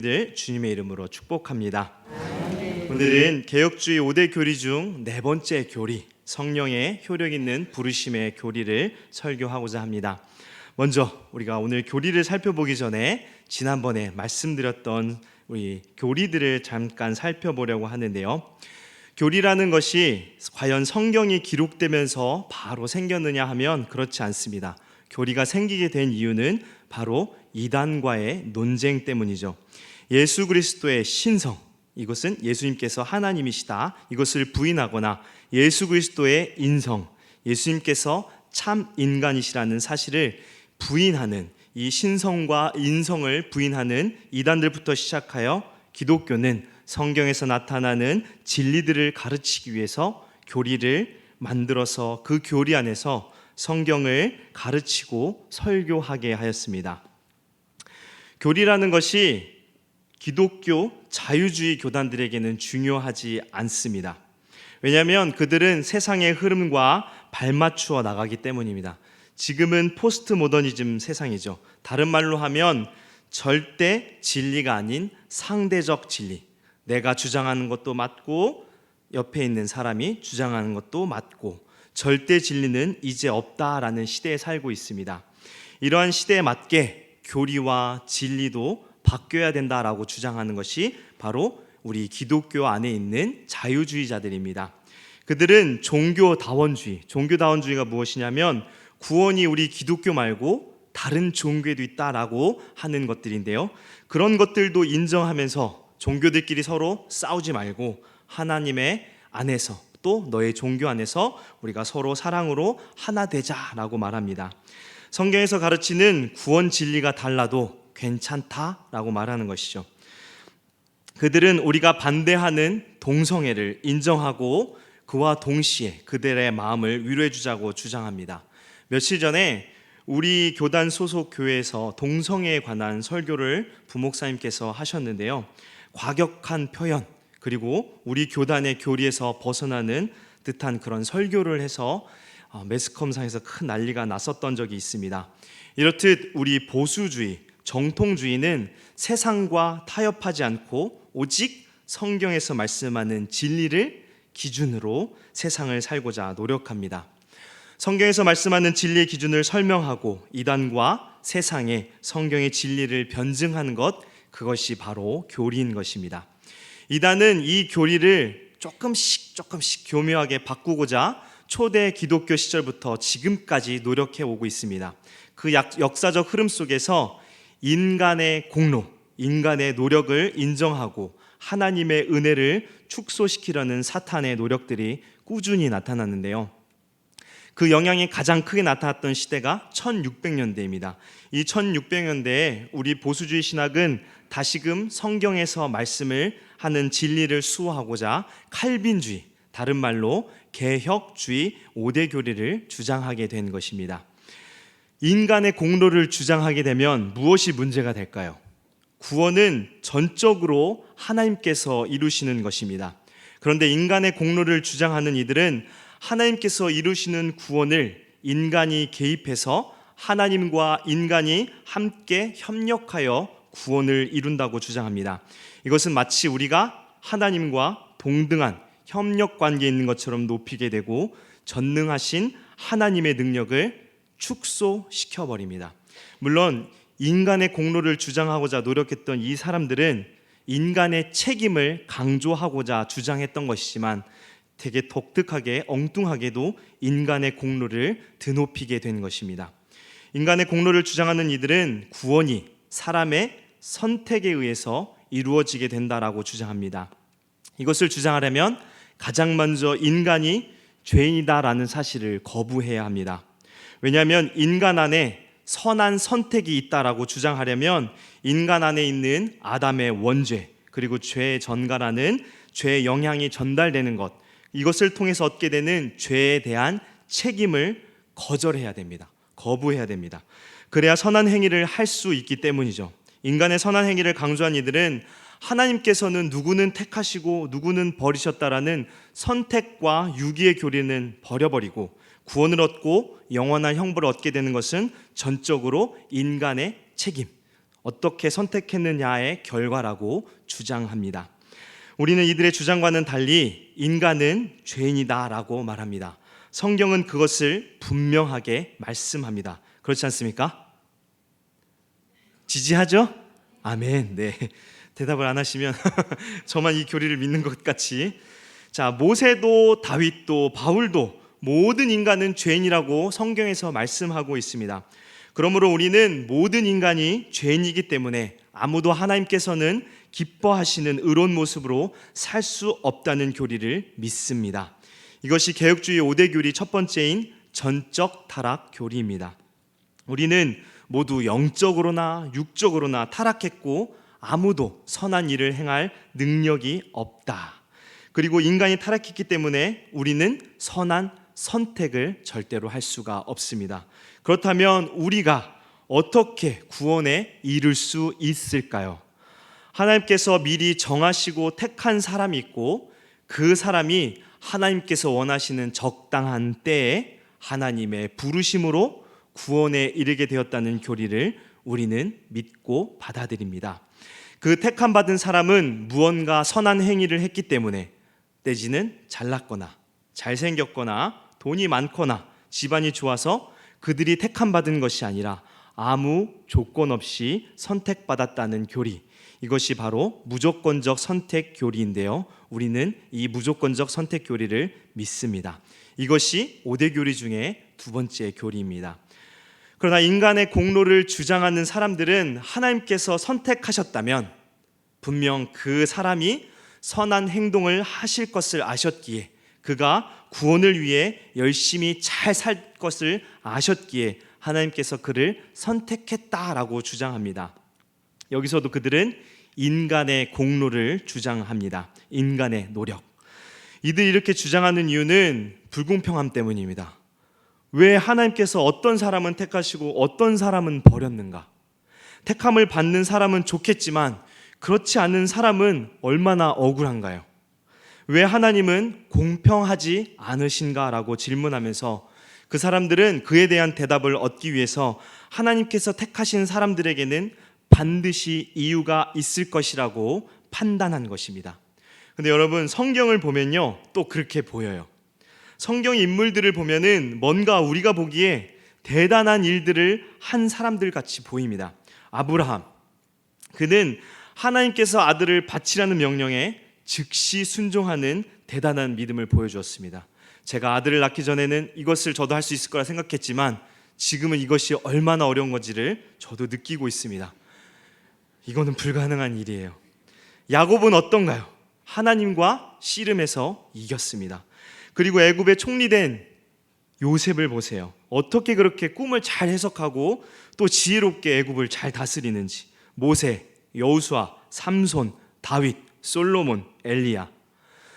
주님의 이름으로 축복합니다. 오늘은 개혁주의 5대 교리 중 네 번째 교리, 성령의 효력 있는 부르심의 교리를 설교하고자 합니다. 먼저 우리가 오늘 교리를 살펴보기 전에 지난번에 말씀드렸던 우리 교리들을 잠깐 살펴보려고 하는데요. 교리라는 것이 과연 성경이 기록되면서 바로 생겼느냐 하면 그렇지 않습니다. 교리가 생기게 된 이유는 바로 이단과의 논쟁 때문이죠. 예수 그리스도의 신성, 이것은 예수님께서 하나님이시다, 이것을 부인하거나 예수 그리스도의 인성, 예수님께서 참 인간이시라는 사실을 부인하는, 이 신성과 인성을 부인하는 이단들부터 시작하여 기독교는 성경에서 나타나는 진리들을 가르치기 위해서 교리를 만들어서 그 교리 안에서 성경을 가르치고 설교하게 하였습니다. 교리라는 것이 기독교 자유주의 교단들에게는 중요하지 않습니다. 왜냐하면 그들은 세상의 흐름과 발맞추어 나가기 때문입니다. 지금은 포스트 모더니즘 세상이죠. 다른 말로 하면 절대 진리가 아닌 상대적 진리. 내가 주장하는 것도 맞고 옆에 있는 사람이 주장하는 것도 맞고, 절대 진리는 이제 없다라는 시대에 살고 있습니다. 이러한 시대에 맞게 교리와 진리도 바뀌어야 된다라고 주장하는 것이 바로 우리 기독교 안에 있는 자유주의자들입니다. 그들은 종교다원주의가 무엇이냐면 구원이 우리 기독교 말고 다른 종교에도 있다라고 하는 것들인데요. 그런 것들도 인정하면서 종교들끼리 서로 싸우지 말고 하나님의 안에서, 또 너의 종교 안에서 우리가 서로 사랑으로 하나 되자라고 말합니다. 성경에서 가르치는 구원 진리가 달라도 괜찮다라고 말하는 것이죠. 그들은 우리가 반대하는 동성애를 인정하고 그와 동시에 그들의 마음을 위로해 주자고 주장합니다. 며칠 전에 우리 교단 소속 교회에서 동성애에 관한 설교를 부목사님께서 하셨는데요. 과격한 표현, 그리고 우리 교단의 교리에서 벗어나는 듯한 그런 설교를 해서 매스컴상에서 큰 난리가 났었던 적이 있습니다. 이렇듯 우리 보수주의, 정통주의는 세상과 타협하지 않고 오직 성경에서 말씀하는 진리를 기준으로 세상을 살고자 노력합니다. 성경에서 말씀하는 진리의 기준을 설명하고 이단과 세상의 성경의 진리를 변증하는 것, 그것이 바로 교리인 것입니다. 이단은 이 교리를 조금씩 교묘하게 바꾸고자 초대 기독교 시절부터 지금까지 노력해 오고 있습니다. 그 역사적 흐름 속에서 인간의 공로, 인간의 노력을 인정하고 하나님의 은혜를 축소시키려는 사탄의 노력들이 꾸준히 나타났는데요. 그 영향이 가장 크게 나타났던 시대가 1600년대입니다. 이 1600년대에 우리 보수주의 신학은 다시금 성경에서 말씀을 하는 진리를 수호하고자 칼빈주의, 다른 말로 개혁주의 5대 교리를 주장하게 된 것입니다. 인간의 공로를 주장하게 되면 무엇이 문제가 될까요? 구원은 전적으로 하나님께서 이루시는 것입니다. 그런데 인간의 공로를 주장하는 이들은 하나님께서 이루시는 구원을 인간이 개입해서 하나님과 인간이 함께 협력하여 구원을 이룬다고 주장합니다. 이것은 마치 우리가 하나님과 동등한 협력 관계에 있는 것처럼 높이게 되고 전능하신 하나님의 능력을 축소시켜버립니다. 물론 인간의 공로를 주장하고자 노력했던 이 사람들은 인간의 책임을 강조하고자 주장했던 것이지만 되게 독특하게 엉뚱하게도 인간의 공로를 드높이게 된 것입니다. 인간의 공로를 주장하는 이들은 구원이 사람의 선택에 의해서 이루어지게 된다라고 주장합니다. 이것을 주장하려면 가장 먼저 인간이 죄인이다라는 사실을 거부해야 합니다. 왜냐하면 인간 안에 선한 선택이 있다라고 주장하려면 인간 안에 있는 아담의 원죄, 그리고 죄의 전가라는 죄의 영향이 전달되는 것, 이것을 통해서 얻게 되는 죄에 대한 책임을 거절해야 됩니다. 거부해야 됩니다. 그래야 선한 행위를 할 수 있기 때문이죠. 인간의 선한 행위를 강조한 이들은 하나님께서는 누구는 택하시고 누구는 버리셨다라는 선택과 유기의 교리는 버려버리고 구원을 얻고 영원한 형벌을 얻게 되는 것은 전적으로 인간의 책임, 어떻게 선택했느냐의 결과라고 주장합니다. 우리는 이들의 주장과는 달리 인간은 죄인이다라고 말합니다. 성경은 그것을 분명하게 말씀합니다. 그렇지 않습니까? 지지하죠? 아멘. 네. 대답을 안 하시면 저만 이 교리를 믿는 것 같이. 자, 모세도 다윗도 바울도 모든 인간은 죄인이라고 성경에서 말씀하고 있습니다. 그러므로 우리는 모든 인간이 죄인이기 때문에 아무도 하나님께서는 기뻐하시는 의로운 모습으로 살 수 없다는 교리를 믿습니다. 이것이 개혁주의 5대 교리 첫 번째인 전적 타락 교리입니다. 우리는 모두 영적으로나 육적으로나 타락했고 아무도 선한 일을 행할 능력이 없다. 그리고 인간이 타락했기 때문에 우리는 선한 선택을 절대로 할 수가 없습니다. 그렇다면 우리가 어떻게 구원에 이를 수 있을까요? 하나님께서 미리 정하시고 택한 사람이 있고 그 사람이 하나님께서 원하시는 적당한 때에 하나님의 부르심으로 구원에 이르게 되었다는 교리를 우리는 믿고 받아들입니다. 그 택함 받은 사람은 무언가 선한 행위를 했기 때문에 내지는 잘났거나 잘생겼거나 돈이 많거나 집안이 좋아서 그들이 택함 받은 것이 아니라 아무 조건 없이 선택받았다는 교리, 이것이 바로 무조건적 선택 교리인데요, 우리는 이 무조건적 선택 교리를 믿습니다. 이것이 5대 교리 중에 두 번째 교리입니다. 그러나 인간의 공로를 주장하는 사람들은 하나님께서 선택하셨다면 분명 그 사람이 선한 행동을 하실 것을 아셨기에, 그가 구원을 위해 열심히 잘 살 것을 아셨기에 하나님께서 그를 선택했다라고 주장합니다. 여기서도 그들은 인간의 공로를 주장합니다. 인간의 노력. 이들이 이렇게 주장하는 이유는 불공평함 때문입니다. 왜 하나님께서 어떤 사람은 택하시고 어떤 사람은 버렸는가? 택함을 받는 사람은 좋겠지만 그렇지 않은 사람은 얼마나 억울한가요? 왜 하나님은 공평하지 않으신가라고 질문하면서 그 사람들은 그에 대한 대답을 얻기 위해서 하나님께서 택하신 사람들에게는 반드시 이유가 있을 것이라고 판단한 것입니다. 근데 여러분, 성경을 보면요, 또 그렇게 보여요. 성경 인물들을 보면은 뭔가 우리가 보기에 대단한 일들을 한 사람들 같이 보입니다. 아브라함, 그는 하나님께서 아들을 바치라는 명령에 즉시 순종하는 대단한 믿음을 보여주었습니다. 제가 아들을 낳기 전에는 이것을 저도 할 수 있을 거라 생각했지만 지금은 이것이 얼마나 어려운 건지를 저도 느끼고 있습니다. 이거는 불가능한 일이에요. 야곱은 어떤가요? 하나님과 씨름해서 이겼습니다. 그리고 애굽의 총리된 요셉을 보세요. 어떻게 그렇게 꿈을 잘 해석하고 또 지혜롭게 애굽을 잘 다스리는지. 모세, 여호수아, 삼손, 다윗, 솔로몬, 엘리야.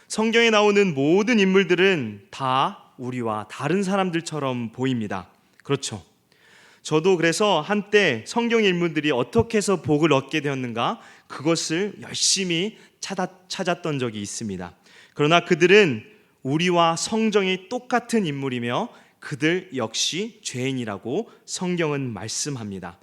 성경에 나오는 모든 인물들은 다 우리와 다른 사람들처럼 보입니다. 그렇죠? 저도 그래서 한때 성경 인물들이 어떻게 해서 복을 얻게 되었는가, 그것을 열심히 찾았던 적이 있습니다. 그러나 그들은 우리와 성정이 똑같은 인물이며 그들 역시 죄인이라고 성경은 말씀합니다.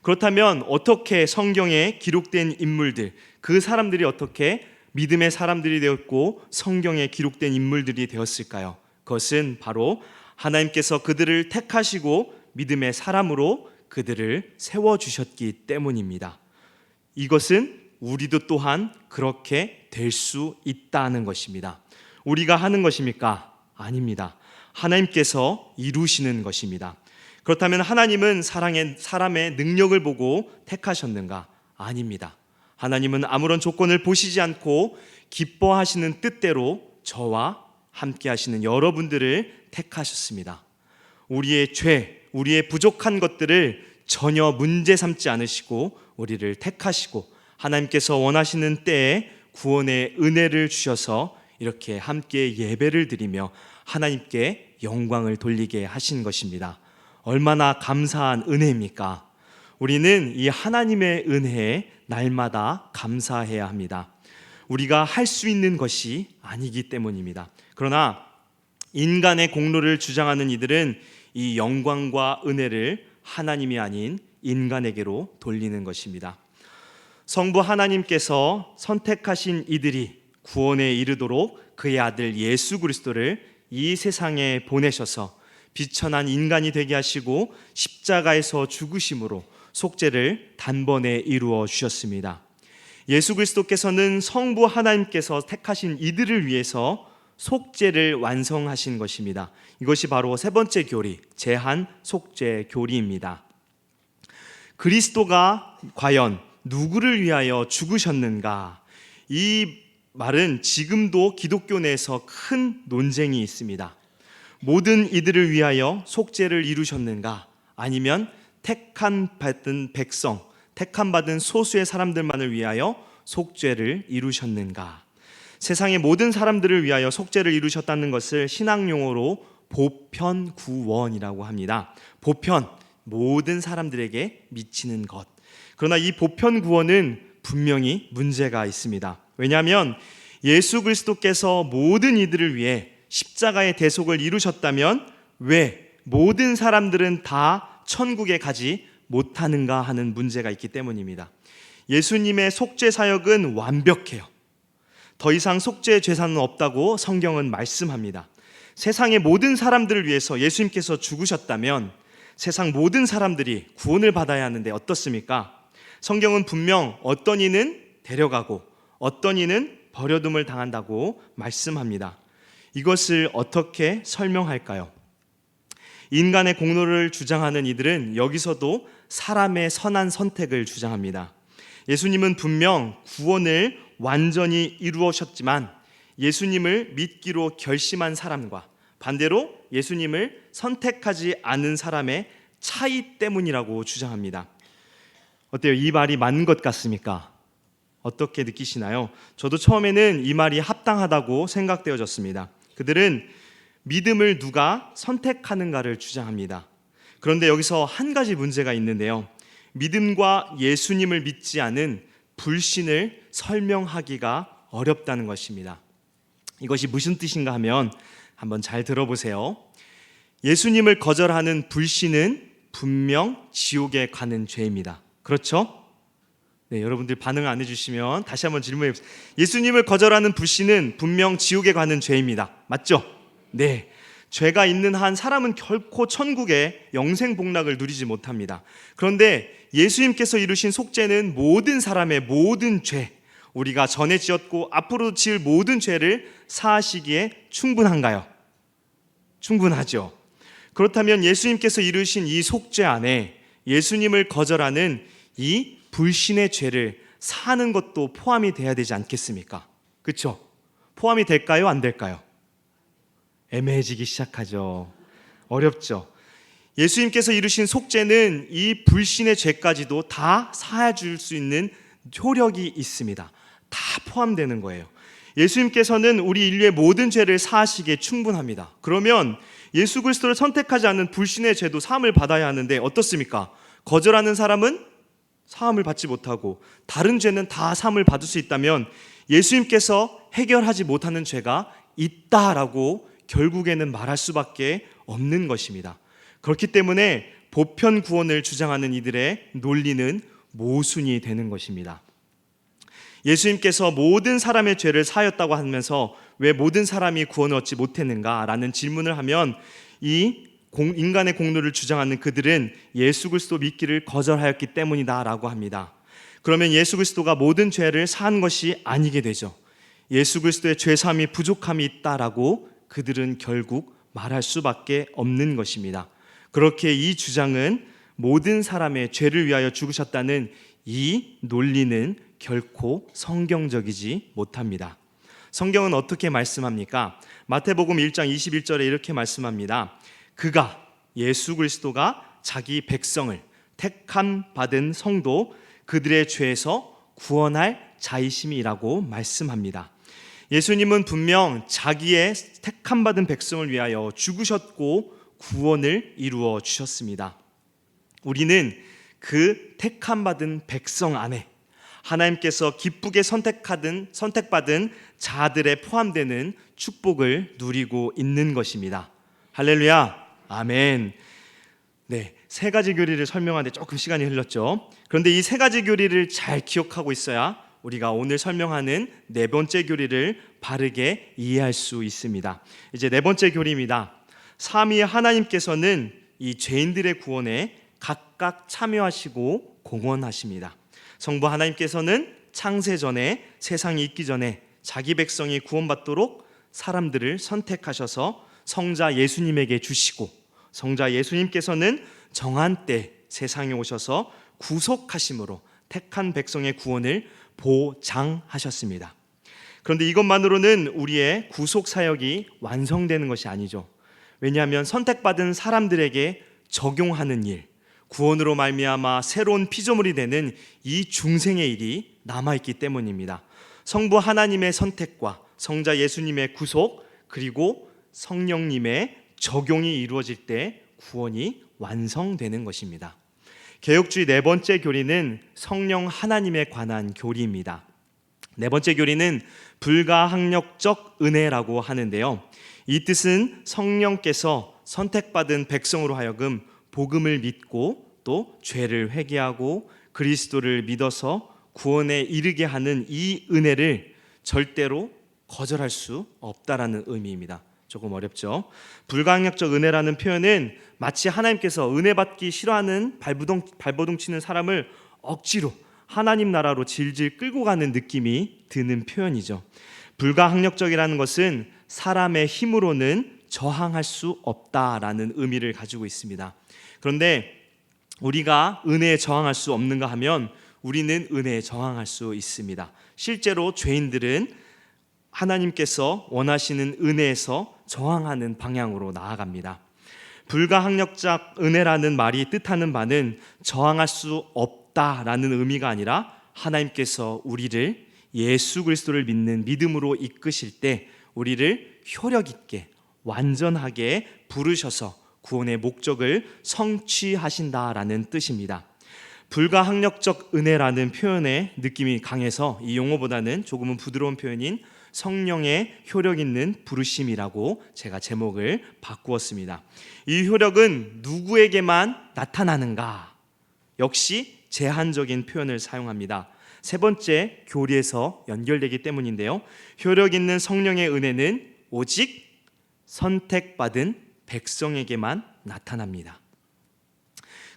그렇다면 어떻게 성경에 기록된 인물들, 그 사람들이 어떻게 믿음의 사람들이 되었고 성경에 기록된 인물들이 되었을까요? 그것은 바로 하나님께서 그들을 택하시고 믿음의 사람으로 그들을 세워주셨기 때문입니다. 이것은 우리도 또한 그렇게 될 수 있다는 것입니다. 우리가 하는 것입니까? 아닙니다. 하나님께서 이루시는 것입니다. 그렇다면 하나님은 사람의 능력을 보고 택하셨는가? 아닙니다. 하나님은 아무런 조건을 보시지 않고 기뻐하시는 뜻대로 저와 함께 하시는 여러분들을 택하셨습니다. 우리의 죄, 우리의 부족한 것들을 전혀 문제 삼지 않으시고 우리를 택하시고 하나님께서 원하시는 때에 구원의 은혜를 주셔서 이렇게 함께 예배를 드리며 하나님께 영광을 돌리게 하신 것입니다. 얼마나 감사한 은혜입니까? 우리는 이 하나님의 은혜에 날마다 감사해야 합니다. 우리가 할 수 있는 것이 아니기 때문입니다. 그러나 인간의 공로를 주장하는 이들은 이 영광과 은혜를 하나님이 아닌 인간에게로 돌리는 것입니다. 성부 하나님께서 선택하신 이들이 구원에 이르도록 그의 아들 예수 그리스도를 이 세상에 보내셔서 비천한 인간이 되게 하시고 십자가에서 죽으심으로 속죄를 단번에 이루어 주셨습니다. 예수 그리스도께서는 성부 하나님께서 택하신 이들을 위해서 속죄를 완성하신 것입니다. 이것이 바로 세 번째 교리, 제한 속죄 교리입니다. 그리스도가 과연 누구를 위하여 죽으셨는가? 이 말은 지금도 기독교 내에서 큰 논쟁이 있습니다. 모든 이들을 위하여 속죄를 이루셨는가? 아니면 택함받은 백성, 택함받은 소수의 사람들만을 위하여 속죄를 이루셨는가? 세상의 모든 사람들을 위하여 속죄를 이루셨다는 것을 신학용어로 보편구원이라고 합니다. 보편, 모든 사람들에게 미치는 것. 그러나 이 보편구원은 분명히 문제가 있습니다. 왜냐하면 예수 그리스도께서 모든 이들을 위해 십자가의 대속을 이루셨다면 왜 모든 사람들은 다 천국에 가지 못하는가 하는 문제가 있기 때문입니다. 예수님의 속죄 사역은 완벽해요. 더 이상 속죄 제사는 없다고 성경은 말씀합니다. 세상의 모든 사람들을 위해서 예수님께서 죽으셨다면 세상 모든 사람들이 구원을 받아야 하는데 어떻습니까? 성경은 분명 어떤 이는 데려가고 어떤 이는 버려둠을 당한다고 말씀합니다. 이것을 어떻게 설명할까요? 인간의 공로를 주장하는 이들은 여기서도 사람의 선한 선택을 주장합니다. 예수님은 분명 구원을 완전히 이루셨지만 예수님을 믿기로 결심한 사람과 반대로 예수님을 선택하지 않은 사람의 차이 때문이라고 주장합니다. 어때요? 이 말이 맞는 것 같습니까? 어떻게 느끼시나요? 저도 처음에는 이 말이 합당하다고 생각되어졌습니다. 그들은 믿음을 누가 선택하는가를 주장합니다. 그런데 여기서 한 가지 문제가 있는데요. 믿음과 예수님을 믿지 않은 불신을 설명하기가 어렵다는 것입니다. 이것이 무슨 뜻인가 하면 한번 잘 들어보세요. 예수님을 거절하는 불신은 분명 지옥에 가는 죄입니다. 그렇죠? 네, 여러분들 반응 안 해주시면 다시 한번 질문해 보세요. 예수님을 거절하는 불신은 분명 지옥에 가는 죄입니다. 맞죠? 네. 죄가 있는 한 사람은 결코 천국의 영생 복락을 누리지 못합니다. 그런데 예수님께서 이루신 속죄는 모든 사람의 모든 죄, 우리가 전에 지었고 앞으로 지을 모든 죄를 사하시기에 충분한가요? 충분하죠. 그렇다면 예수님께서 이루신 이 속죄 안에 예수님을 거절하는 이 불신의 죄를 사는 것도 포함이 돼야 되지 않겠습니까? 그렇죠? 포함이 될까요? 안 될까요? 애매해지기 시작하죠. 어렵죠. 예수님께서 이루신 속죄는 이 불신의 죄까지도 다 사해줄 수 있는 효력이 있습니다. 다 포함되는 거예요. 예수님께서는 우리 인류의 모든 죄를 사하시기에 충분합니다. 그러면 예수 그리스도를 선택하지 않는 불신의 죄도 사함을 받아야 하는데 어떻습니까? 거절하는 사람은 사함을 받지 못하고 다른 죄는 다 사함을 받을 수 있다면 예수님께서 해결하지 못하는 죄가 있다라고 결국에는 말할 수밖에 없는 것입니다. 그렇기 때문에 보편 구원을 주장하는 이들의 논리는 모순이 되는 것입니다. 예수님께서 모든 사람의 죄를 사하였다고 하면서 왜 모든 사람이 구원을 얻지 못했는가라는 질문을 하면 이 인간의 공로를 주장하는 그들은 예수 그리스도 믿기를 거절하였기 때문이다라고 합니다. 그러면 예수 그리스도가 모든 죄를 사한 것이 아니게 되죠. 예수 그리스도의 죄사함이 부족함이 있다라고 그들은 결국 말할 수밖에 없는 것입니다. 그렇게 이 주장은 모든 사람의 죄를 위하여 죽으셨다는 이 논리는 결코 성경적이지 못합니다. 성경은 어떻게 말씀합니까? 마태복음 1장 21절에 이렇게 말씀합니다. 그가, 예수 그리스도가 자기 백성을 택함 받은 성도 그들의 죄에서 구원할 자이심이라고 말씀합니다. 예수님은 분명 자기의 택함 받은 백성을 위하여 죽으셨고 구원을 이루어 주셨습니다. 우리는 그 택함 받은 백성 안에 하나님께서 기쁘게 선택받은 자들에 포함되는 축복을 누리고 있는 것입니다. 할렐루야, 아멘. 네, 세 가지 교리를 설명하는데 조금 시간이 흘렀죠. 그런데 이 세 가지 교리를 잘 기억하고 있어야 우리가 오늘 설명하는 네 번째 교리를 바르게 이해할 수 있습니다. 이제 네 번째 교리입니다. 삼위의 하나님께서는 이 죄인들의 구원에 각각 참여하시고 공헌하십니다. 성부 하나님께서는 창세 전에, 세상이 있기 전에 자기 백성이 구원받도록 사람들을 선택하셔서 성자 예수님에게 주시고, 성자 예수님께서는 정한 때 세상에 오셔서 구속하심으로 택한 백성의 구원을 보장하셨습니다. 그런데 이것만으로는 우리의 구속 사역이 완성되는 것이 아니죠. 왜냐하면 선택받은 사람들에게 적용하는 일, 구원으로 말미암아 새로운 피조물이 되는 이 중생의 일이 남아있기 때문입니다. 성부 하나님의 선택과 성자 예수님의 구속, 그리고 성령님의 적용이 이루어질 때 구원이 완성되는 것입니다. 개혁주의 네 번째 교리는 성령 하나님에 관한 교리입니다. 네 번째 교리는 불가항력적 은혜라고 하는데요, 이 뜻은 성령께서 선택받은 백성으로 하여금 복음을 믿고 또 죄를 회개하고 그리스도를 믿어서 구원에 이르게 하는 이 은혜를 절대로 거절할 수 없다라는 의미입니다. 조금 어렵죠? 불가항력적 은혜라는 표현은 마치 하나님께서 은혜 받기 싫어하는 발버둥 치는 사람을 억지로 하나님 나라로 질질 끌고 가는 느낌이 드는 표현이죠. 불가항력적이라는 것은 사람의 힘으로는 저항할 수 없다라는 의미를 가지고 있습니다. 그런데 우리가 은혜에 저항할 수 없는가 하면 우리는 은혜에 저항할 수 있습니다. 실제로 죄인들은 하나님께서 원하시는 은혜에서 저항하는 방향으로 나아갑니다. 불가항력적 은혜라는 말이 뜻하는 바는 저항할 수 없다라는 의미가 아니라 하나님께서 우리를 예수 그리스도를 믿는 믿음으로 이끄실 때 우리를 효력 있게 완전하게 부르셔서 구원의 목적을 성취하신다라는 뜻입니다. 불가항력적 은혜라는 표현의 느낌이 강해서 이 용어보다는 조금은 부드러운 표현인 성령의 효력 있는 부르심이라고 제가 제목을 바꾸었습니다. 이 효력은 누구에게만 나타나는가? 역시 제한적인 표현을 사용합니다. 세 번째 교리에서 연결되기 때문인데요, 효력 있는 성령의 은혜는 오직 선택받은 백성에게만 나타납니다.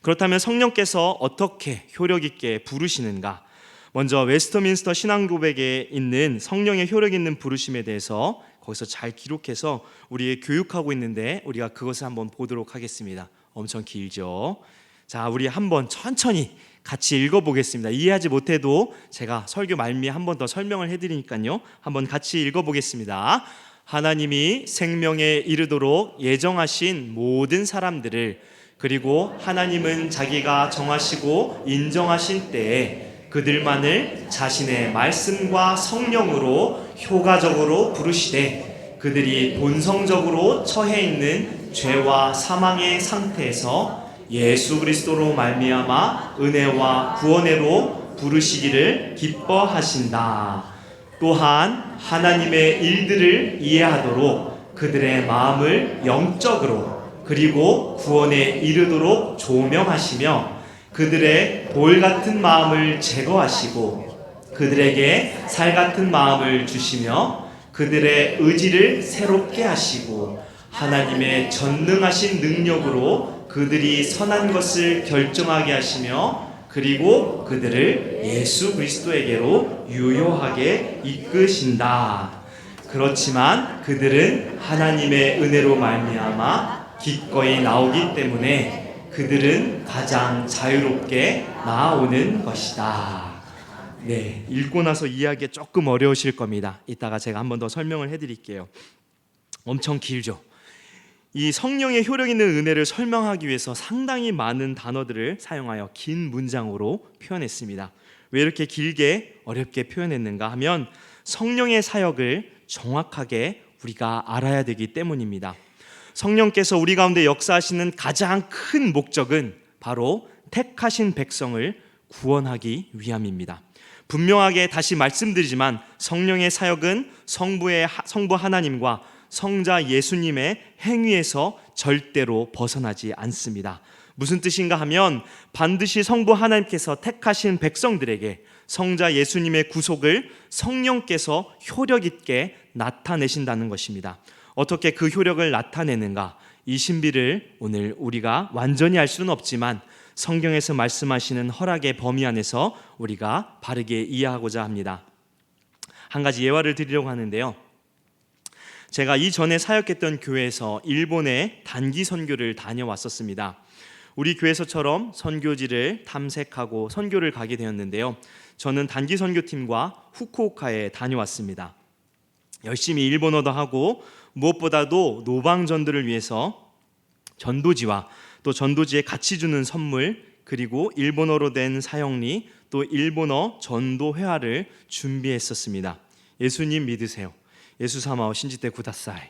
그렇다면 성령께서 어떻게 효력 있게 부르시는가? 먼저 웨스터민스터 신앙고백에 있는 성령의 효력 있는 부르심에 대해서 거기서 잘 기록해서 우리에게 교육하고 있는데 우리가 그것을 한번 보도록 하겠습니다. 엄청 길죠? 자, 우리 한번 천천히 같이 읽어보겠습니다. 이해하지 못해도 제가 설교 말미에 한 번 더 설명을 해드리니까요, 한번 같이 읽어보겠습니다. 하나님이 생명에 이르도록 예정하신 모든 사람들을, 그리고 하나님은 자기가 정하시고 인정하신 때에 그들만을 자신의 말씀과 성령으로 효과적으로 부르시되 그들이 본성적으로 처해 있는 죄와 사망의 상태에서 예수 그리스도로 말미암아 은혜와 구원으로 부르시기를 기뻐하신다. 또한 하나님의 일들을 이해하도록 그들의 마음을 영적으로 그리고 구원에 이르도록 조명하시며 그들의 돌 같은 마음을 제거하시고 그들에게 살 같은 마음을 주시며 그들의 의지를 새롭게 하시고 하나님의 전능하신 능력으로 그들이 선한 것을 결정하게 하시며 그리고 그들을 예수 그리스도에게로 유효하게 이끄신다. 그렇지만 그들은 하나님의 은혜로 말미암아 기꺼이 나오기 때문에 그들은 가장 자유롭게 나아오는 것이다. 네, 읽고 나서 이해하기 조금 어려우실 겁니다. 이따가 제가 한 번 더 설명을 해드릴게요. 엄청 길죠? 이 성령의 효력 있는 은혜를 설명하기 위해서 상당히 많은 단어들을 사용하여 긴 문장으로 표현했습니다. 왜 이렇게 길게 어렵게 표현했는가 하면 성령의 사역을 정확하게 우리가 알아야 되기 때문입니다. 성령께서 우리 가운데 역사하시는 가장 큰 목적은 바로 택하신 백성을 구원하기 위함입니다. 분명하게 다시 말씀드리지만 성령의 사역은 성부 하나님과 성자 예수님의 행위에서 절대로 벗어나지 않습니다. 무슨 뜻인가 하면 반드시 성부 하나님께서 택하신 백성들에게 성자 예수님의 구속을 성령께서 효력 있게 나타내신다는 것입니다. 어떻게 그 효력을 나타내는가? 이 신비를 오늘 우리가 완전히 알 수는 없지만 성경에서 말씀하시는 허락의 범위 안에서 우리가 바르게 이해하고자 합니다. 한 가지 예화를 드리려고 하는데요. 제가 이전에 사역했던 교회에서 일본에 단기 선교를 다녀왔었습니다. 우리 교회에서처럼 선교지를 탐색하고 선교를 가게 되었는데요. 저는 단기 선교팀과 후쿠오카에 다녀왔습니다. 열심히 일본어도 하고 무엇보다도 노방전도를 위해서 전도지와 또 전도지에 같이 주는 선물, 그리고 일본어로 된 사형리, 또 일본어 전도 회화를 준비했었습니다. 예수님 믿으세요. 예수사마오 신지테 구다사이.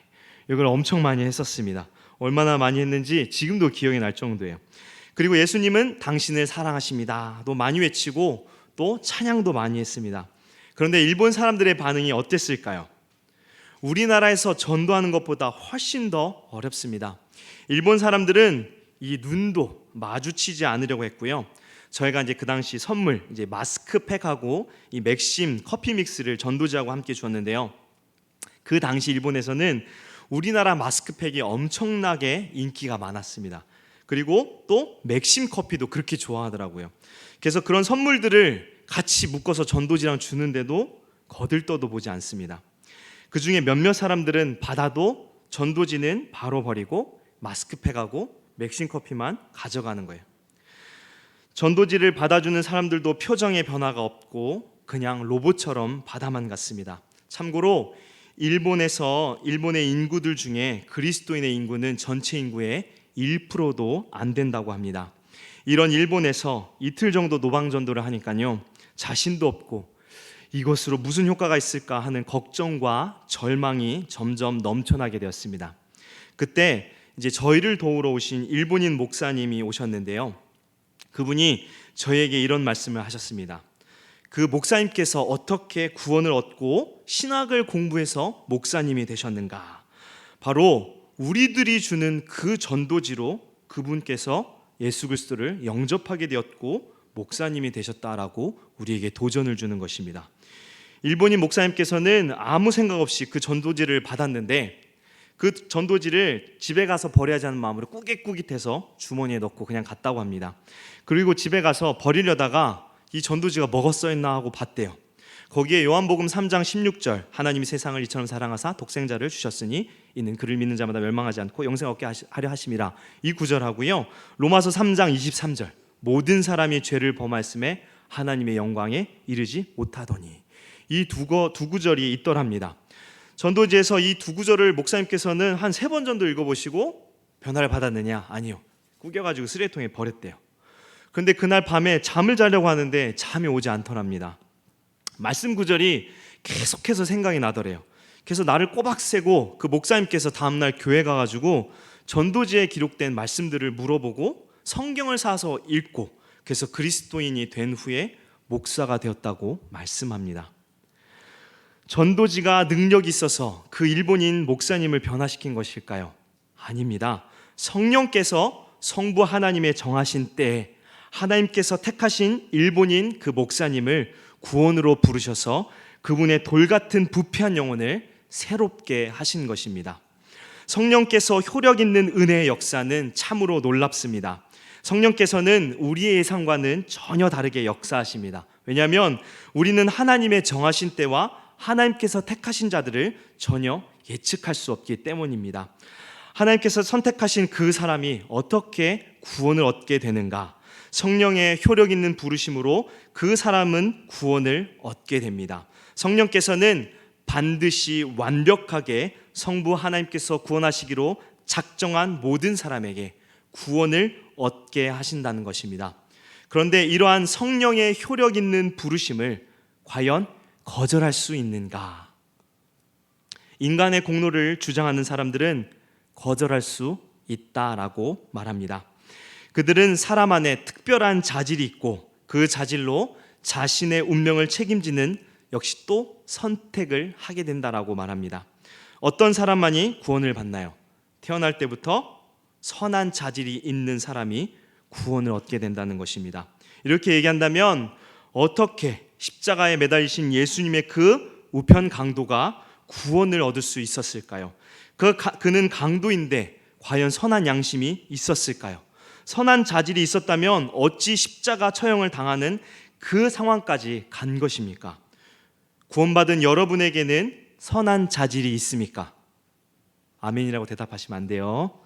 이걸 엄청 많이 했었습니다. 얼마나 많이 했는지 지금도 기억이 날 정도예요. 그리고 예수님은 당신을 사랑하십니다. 또 많이 외치고 또 찬양도 많이 했습니다. 그런데 일본 사람들의 반응이 어땠을까요? 우리나라에서 전도하는 것보다 훨씬 더 어렵습니다. 일본 사람들은 이 눈도 마주치지 않으려고 했고요. 저희가 이제 그 당시 선물 이제 마스크팩하고 이 맥심 커피 믹스를 전도지하고 함께 주었는데요. 그 당시 일본에서는 우리나라 마스크팩이 엄청나게 인기가 많았습니다. 그리고 또 맥심 커피도 그렇게 좋아하더라고요. 그래서 그런 선물들을 같이 묶어서 전도지랑 주는데도 거들떠도 보지 않습니다. 그 중에 몇몇 사람들은 받아도 전도지는 바로 버리고 마스크팩하고 맥심 커피만 가져가는 거예요. 전도지를 받아주는 사람들도 표정에 변화가 없고 그냥 로봇처럼 받아만 갔습니다. 참고로 일본의 인구들 중에 그리스도인의 인구는 전체 인구의 1%도 안 된다고 합니다. 이런 일본에서 이틀 정도 노방전도를 하니까요, 자신도 없고 이것으로 무슨 효과가 있을까 하는 걱정과 절망이 점점 넘쳐나게 되었습니다. 그때 이제 저희를 도우러 오신 일본인 목사님이 오셨는데요. 그분이 저에게 이런 말씀을 하셨습니다. 그 목사님께서 어떻게 구원을 얻고 신학을 공부해서 목사님이 되셨는가? 바로 우리들이 주는 그 전도지로 그분께서 예수 그리스도를 영접하게 되었고 목사님이 되셨다라고 우리에게 도전을 주는 것입니다. 일본인 목사님께서는 아무 생각 없이 그 전도지를 받았는데 그 전도지를 집에 가서 버려야지 하는 마음으로 꾸깃꾸깃해서 주머니에 넣고 그냥 갔다고 합니다. 그리고 집에 가서 버리려다가 이 전도지가 뭐가 써있나 하고 봤대요. 거기에 요한복음 3장 16절 하나님이 세상을 이처럼 사랑하사 독생자를 주셨으니 이는 그를 믿는 자마다 멸망하지 않고 영생 얻게 하려 하심이라. 이 구절하고요, 로마서 3장 23절 모든 사람이 죄를 범하였음에 하나님의 영광에 이르지 못하더니. 이 두 구절이 있더랍니다. 전도지에서 이 두 구절을 목사님께서는 한 3번 정도 읽어보시고 변화를 받았느냐? 아니요. 구겨가지고 쓰레기통에 버렸대요. 그런데 그날 밤에 잠을 자려고 하는데 잠이 오지 않더랍니다. 말씀 구절이 계속해서 생각이 나더래요. 그래서 나를 꼬박 새고 그 목사님께서 다음날 교회 가가지고 전도지에 기록된 말씀들을 물어보고 성경을 사서 읽고 그래서 그리스도인이 된 후에 목사가 되었다고 말씀합니다. 전도지가 능력이 있어서 그 일본인 목사님을 변화시킨 것일까요? 아닙니다. 성령께서 성부 하나님의 정하신 때에 하나님께서 택하신 일본인 그 목사님을 구원으로 부르셔서 그분의 돌같은 부패한 영혼을 새롭게 하신 것입니다. 성령께서 효력 있는 은혜의 역사는 참으로 놀랍습니다. 성령께서는 우리의 예상과는 전혀 다르게 역사하십니다. 왜냐하면 우리는 하나님의 정하신 때와 하나님께서 택하신 자들을 전혀 예측할 수 없기 때문입니다. 하나님께서 선택하신 그 사람이 어떻게 구원을 얻게 되는가? 성령의 효력 있는 부르심으로 그 사람은 구원을 얻게 됩니다. 성령께서는 반드시 완벽하게 성부 하나님께서 구원하시기로 작정한 모든 사람에게 구원을 얻게 하신다는 것입니다. 그런데 이러한 성령의 효력 있는 부르심을 과연 거절할 수 있는가? 인간의 공로를 주장하는 사람들은 거절할 수 있다라고 말합니다. 그들은 사람 안에 특별한 자질이 있고 그 자질로 자신의 운명을 책임지는 역시 또 선택을 하게 된다라고 말합니다. 어떤 사람만이 구원을 받나요? 태어날 때부터 선한 자질이 있는 사람이 구원을 얻게 된다는 것입니다. 이렇게 얘기한다면 어떻게 십자가에 매달리신 예수님의 그 우편 강도가 구원을 얻을 수 있었을까요? 그는 강도인데 과연 선한 양심이 있었을까요? 선한 자질이 있었다면 어찌 십자가 처형을 당하는 그 상황까지 간 것입니까? 구원받은 여러분에게는 선한 자질이 있습니까? 아멘이라고 대답하시면 안 돼요.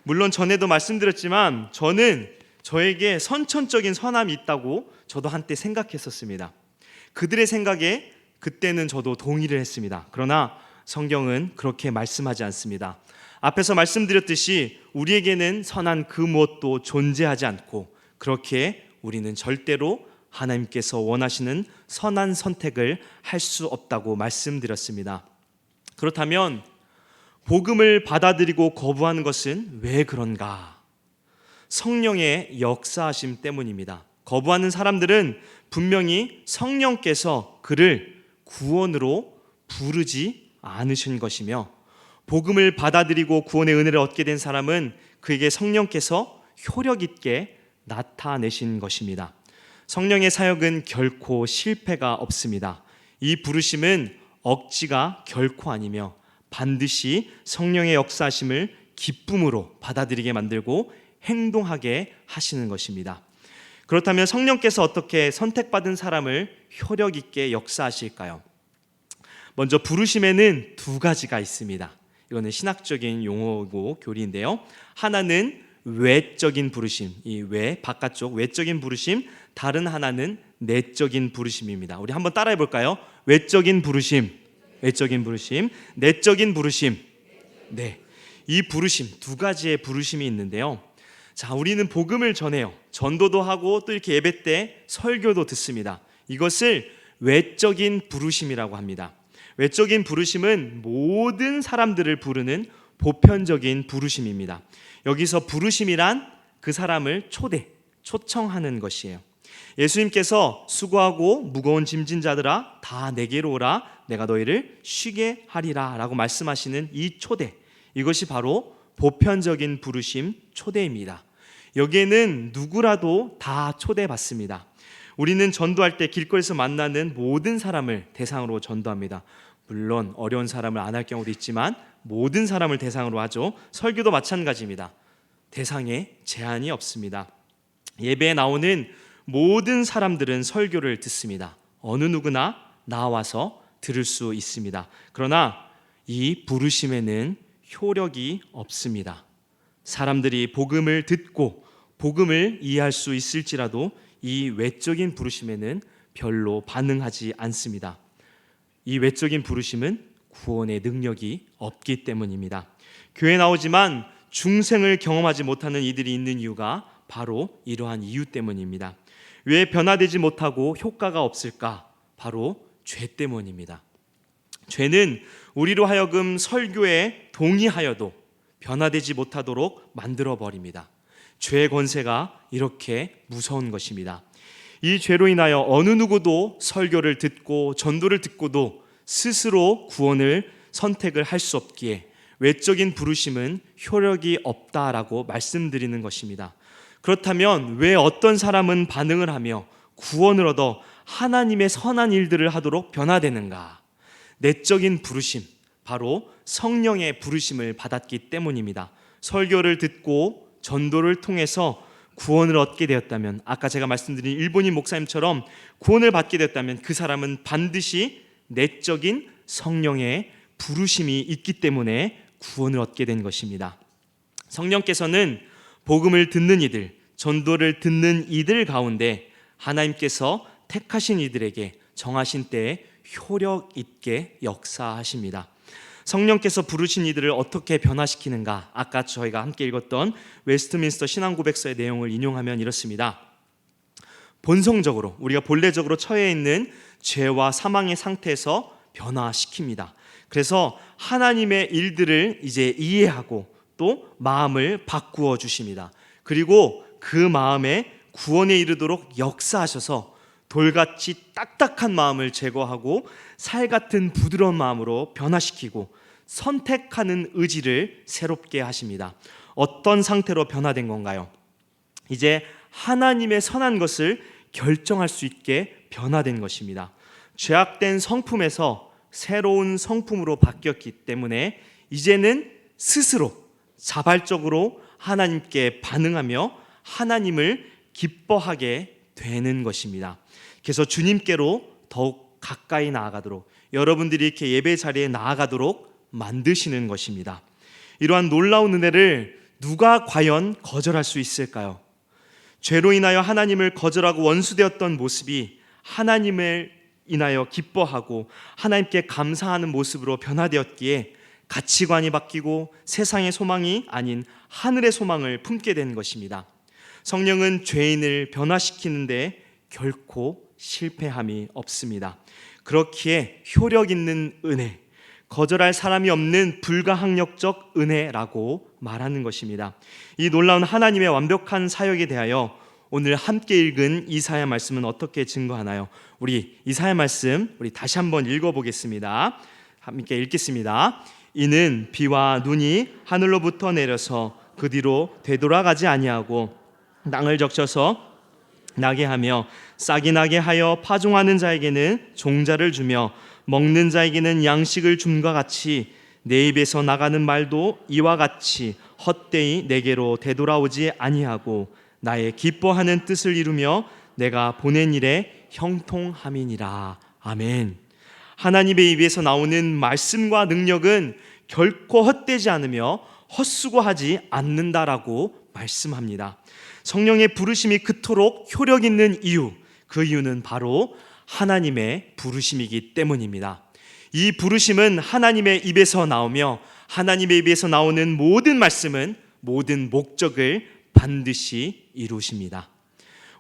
물론 전에도 말씀드렸지만 저는 저에게 선천적인 선함이 있다고 저도 한때 생각했었습니다. 그들의 생각에 그때는 저도 동의를 했습니다. 그러나 성경은 그렇게 말씀하지 않습니다. 앞에서 말씀드렸듯이 우리에게는 선한 그 무엇도 존재하지 않고 그렇게 우리는 절대로 하나님께서 원하시는 선한 선택을 할 수 없다고 말씀드렸습니다. 그렇다면 복음을 받아들이고 거부하는 것은 왜 그런가? 성령의 역사하심 때문입니다. 거부하는 사람들은 분명히 성령께서 그를 구원으로 부르지 않으신 것이며, 복음을 받아들이고 구원의 은혜를 얻게 된 사람은 그에게 성령께서 효력 있게 나타내신 것입니다. 성령의 사역은 결코 실패가 없습니다. 이 부르심은 억지가 결코 아니며 반드시 성령의 역사하심을 기쁨으로 받아들이게 만들고 행동하게 하시는 것입니다. 그렇다면 성령께서 어떻게 선택받은 사람을 효력 있게 역사하실까요? 먼저 부르심에는 두 가지가 있습니다. 이거는 신학적인 용어고 교리인데요. 하나는 외적인 부르심, 이 외, 바깥쪽 외적인 부르심, 다른 하나는 내적인 부르심입니다. 우리 한번 따라해 볼까요? 외적인 부르심, 외적인 부르심, 내적인 부르심. 네, 이 부르심, 두 가지의 부르심이 있는데요. 자, 우리는 복음을 전해요. 전도도 하고 또 이렇게 예배 때 설교도 듣습니다. 이것을 외적인 부르심이라고 합니다. 외적인 부르심은 모든 사람들을 부르는 보편적인 부르심입니다. 여기서 부르심이란 그 사람을 초청하는 것이에요. 예수님께서 수고하고 무거운 짐진 자들아 다 내게로 오라 내가 너희를 쉬게 하리라 라고 말씀하시는 이 초대, 이것이 바로 보편적인 부르심 초대입니다. 여기에는 누구라도 다 초대받습니다. 우리는 전도할 때 길거리에서 만나는 모든 사람을 대상으로 전도합니다. 물론 어려운 사람을 안 할 경우도 있지만 모든 사람을 대상으로 하죠. 설교도 마찬가지입니다. 대상에 제한이 없습니다. 예배에 나오는 모든 사람들은 설교를 듣습니다. 어느 누구나 나와서 들을 수 있습니다. 그러나 이 부르심에는 효력이 없습니다. 사람들이 복음을 듣고 복음을 이해할 수 있을지라도 이 외적인 부르심에는 별로 반응하지 않습니다. 이 외적인 부르심은 구원의 능력이 없기 때문입니다. 교회에 나오지만 중생을 경험하지 못하는 이들이 있는 이유가 바로 이러한 이유 때문입니다. 왜 변화되지 못하고 효과가 없을까? 바로 죄 때문입니다. 죄는 우리로 하여금 설교에 동의하여도 변화되지 못하도록 만들어버립니다. 죄의 권세가 이렇게 무서운 것입니다. 이 죄로 인하여 어느 누구도 설교를 듣고 전도를 듣고도 스스로 구원을 선택을 할 수 없기에 외적인 부르심은 효력이 없다라고 말씀드리는 것입니다. 그렇다면 왜 어떤 사람은 반응을 하며 구원을 얻어 하나님의 선한 일들을 하도록 변화되는가? 내적인 부르심, 바로 성령의 부르심을 받았기 때문입니다. 설교를 듣고 전도를 통해서 구원을 얻게 되었다면, 아까 제가 말씀드린 일본인 목사님처럼 구원을 받게 되었다면 그 사람은 반드시 내적인 성령의 부르심이 있기 때문에 구원을 얻게 된 것입니다. 성령께서는 복음을 듣는 이들, 전도를 듣는 이들 가운데 하나님께서 택하신 이들에게 정하신 때에 효력 있게 역사하십니다. 성령께서 부르신 이들을 어떻게 변화시키는가? 아까 저희가 함께 읽었던 웨스트민스터 신앙고백서의 내용을 인용하면 이렇습니다. 본성적으로, 우리가 본래적으로 처해 있는 죄와 사망의 상태에서 변화시킵니다. 그래서 하나님의 일들을 이제 이해하고 또 마음을 바꾸어 주십니다. 그리고 그 마음에 구원에 이르도록 역사하셔서 돌같이 딱딱한 마음을 제거하고 살같은 부드러운 마음으로 변화시키고 선택하는 의지를 새롭게 하십니다. 어떤 상태로 변화된 건가요? 이제 하나님의 선한 것을 결정할 수 있게 변화된 것입니다. 죄악된 성품에서 새로운 성품으로 바뀌었기 때문에 이제는 스스로 자발적으로 하나님께 반응하며 하나님을 기뻐하게 되는 것입니다. 그래서 주님께로 더욱 가까이 나아가도록, 여러분들이 이렇게 예배 자리에 나아가도록 만드시는 것입니다. 이러한 놀라운 은혜를 누가 과연 거절할 수 있을까요? 죄로 인하여 하나님을 거절하고 원수되었던 모습이 하나님을 인하여 기뻐하고 하나님께 감사하는 모습으로 변화되었기에 가치관이 바뀌고 세상의 소망이 아닌 하늘의 소망을 품게 된 것입니다. 성령은 죄인을 변화시키는데 결코 실패함이 없습니다. 그렇기에 효력 있는 은혜, 거절할 사람이 없는 불가항력적 은혜라고 말하는 것입니다. 이 놀라운 하나님의 완벽한 사역에 대하여 오늘 함께 읽은 이사야 말씀은 어떻게 증거하나요? 우리 이사야 말씀 우리 다시 한번 읽어보겠습니다. 함께 읽겠습니다. 이는 비와 눈이 하늘로부터 내려서 그 뒤로 되돌아가지 아니하고 땅을 적셔서 나게 하며 싹이 나게 하여 파종하는 자에게는 종자를 주며 먹는 자에게는 양식을 줌과 같이 내 입에서 나가는 말도 이와 같이 헛되이 내게로 되돌아오지 아니하고 나의 기뻐하는 뜻을 이루며 내가 보낸 일에 형통함이니라. 아멘. 하나님의 입에서 나오는 말씀과 능력은 결코 헛되지 않으며 헛수고하지 않는다라고 말씀합니다. 성령의 부르심이 그토록 효력 있는 이유, 그 이유는 바로 하나님의 부르심이기 때문입니다. 이 부르심은 하나님의 입에서 나오며 하나님의 입에서 나오는 모든 말씀은 모든 목적을 반드시 이루십니다.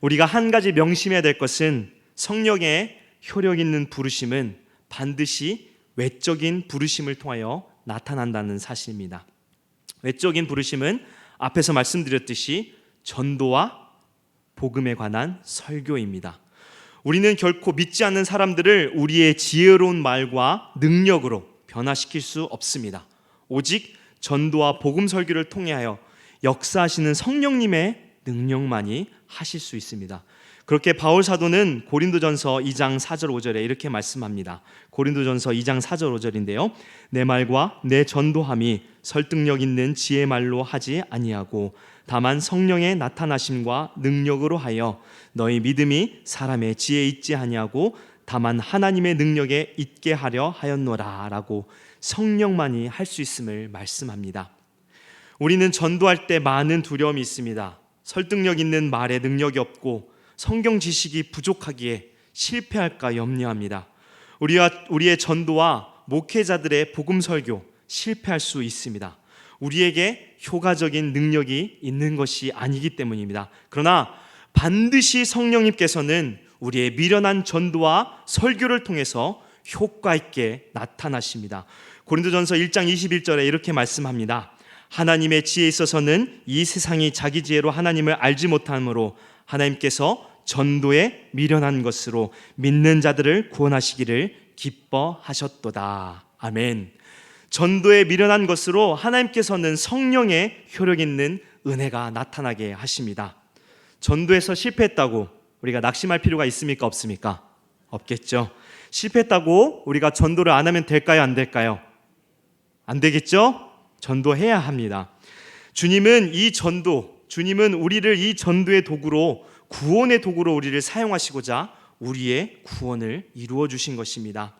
우리가 한 가지 명심해야 될 것은 성령의 효력 있는 부르심은 반드시 외적인 부르심을 통하여 나타난다는 사실입니다. 외적인 부르심은 앞에서 말씀드렸듯이 전도와 복음에 관한 설교입니다. 우리는 결코 믿지 않는 사람들을 우리의 지혜로운 말과 능력으로 변화시킬 수 없습니다. 오직 전도와 복음 설교를 통하여 역사하시는 성령님의 능력만이 하실 수 있습니다. 그렇게 바울 사도는 고린도전서 2장 4절 5절에 이렇게 말씀합니다. 고린도전서 2장 4절 5절인데요. 내 말과 내 전도함이 설득력 있는 지혜 말로 하지 아니하고 다만 성령의 나타나심과 능력으로 하여 너희 믿음이 사람의 지혜에 있지 아니하고 다만 하나님의 능력에 있게 하려 하였노라 라고 성령만이 할 수 있음을 말씀합니다. 우리는 전도할 때 많은 두려움이 있습니다. 설득력 있는 말에 능력이 없고 성경 지식이 부족하기에 실패할까 염려합니다. 우리의 전도와 목회자들의 복음 설교 실패할 수 있습니다. 우리에게 효과적인 능력이 있는 것이 아니기 때문입니다. 그러나 반드시 성령님께서는 우리의 미련한 전도와 설교를 통해서 효과 있게 나타나십니다. 고린도전서 1장 21절에 이렇게 말씀합니다. 하나님의 지혜에 있어서는 이 세상이 자기 지혜로 하나님을 알지 못함으로 하나님께서 전도에 미련한 것으로 믿는 자들을 구원하시기를 기뻐하셨도다. 아멘. 전도에 미련한 것으로 하나님께서는 성령의 효력 있는 은혜가 나타나게 하십니다. 전도에서 실패했다고 우리가 낙심할 필요가 있습니까? 없습니까? 없겠죠. 실패했다고 우리가 전도를 안 하면 될까요? 안 될까요? 안 되겠죠? 전도해야 합니다. 주님은 우리를 이 전도의 도구로, 구원의 도구로 우리를 사용하시고자 우리의 구원을 이루어 주신 것입니다.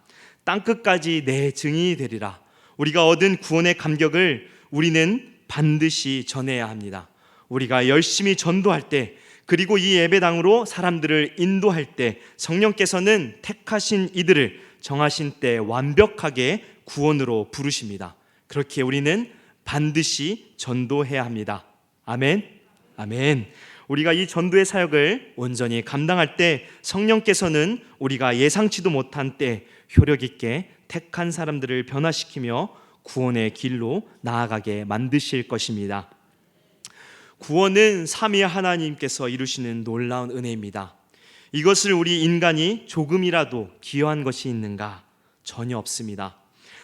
땅끝까지 내 증인이 되리라. 우리가 얻은 구원의 감격을 우리는 반드시 전해야 합니다. 우리가 열심히 전도할 때, 그리고 이 예배당으로 사람들을 인도할 때 성령께서는 택하신 이들을 정하신 때 완벽하게 구원으로 부르십니다. 그렇게 우리는 반드시 전도해야 합니다. 아멘. 아멘. 우리가 이 전도의 사역을 온전히 감당할 때 성령께서는 우리가 예상치도 못한 때 효력 있게 택한 사람들을 변화시키며 구원의 길로 나아가게 만드실 것입니다. 구원은 삼위 하나님께서 이루시는 놀라운 은혜입니다. 이것을 우리 인간이 조금이라도 기여한 것이 있는가? 전혀 없습니다.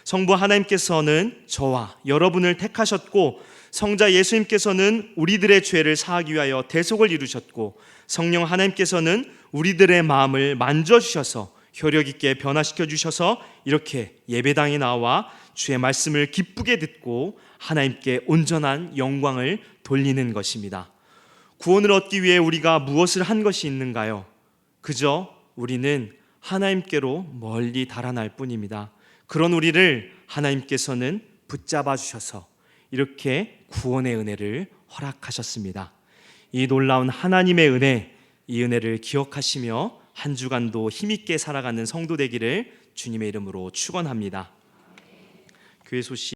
성부 하나님께서는 저와 여러분을 택하셨고 성자 예수님께서는 우리들의 죄를 사하기 위하여 대속을 이루셨고, 성령 하나님께서는 우리들의 마음을 만져주셔서 효력 있게 변화시켜 주셔서 이렇게 예배당에 나와 주의 말씀을 기쁘게 듣고 하나님께 온전한 영광을 돌리는 것입니다. 구원을 얻기 위해 우리가 무엇을 한 것이 있는가요? 그저 우리는 하나님께로 멀리 달아날 뿐입니다. 그런 우리를 하나님께서는 붙잡아 주셔서 이렇게 구원의 은혜를 허락하셨습니다. 이 놀라운 하나님의 은혜, 이 은혜를 기억하시며 한 주간도 힘있게 살아가는 성도 되기를 주님의 이름으로 축원합니다. 교회 소식